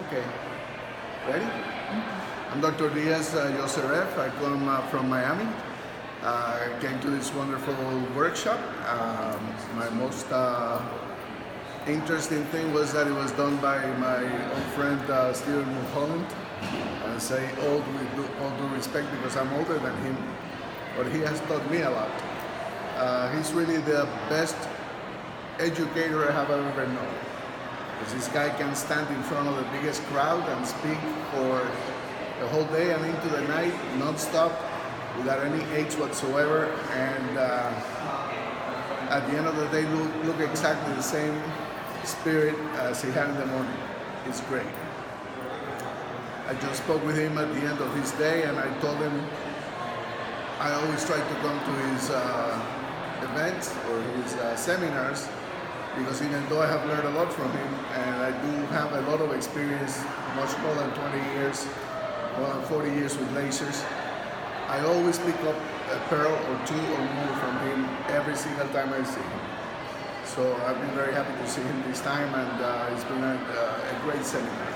Okay, ready? I'm Dr. Diaz Yoseref. I come from Miami. I came to this wonderful workshop. My most interesting thing was that it was done by my old friend Steven Mulholland. I say old with all due respect because I'm older than him, but he has taught me a lot. He's really the best educator I have ever known. Because this guy can stand in front of the biggest crowd and speak for the whole day and into the night, non-stop, without any aches whatsoever, and at the end of the day look exactly the same spirit as he had in the morning. It's great. I just spoke with him at the end of his day, and I told him I always try to come to his events or his seminars, because even though I have learned a lot from him, and I do have a lot of experience, much more than 20 years, more than 40 years with lasers, I always pick up a pearl or two or more from him every single time I see him. So I've been very happy to see him this time, and it's been a great seminar.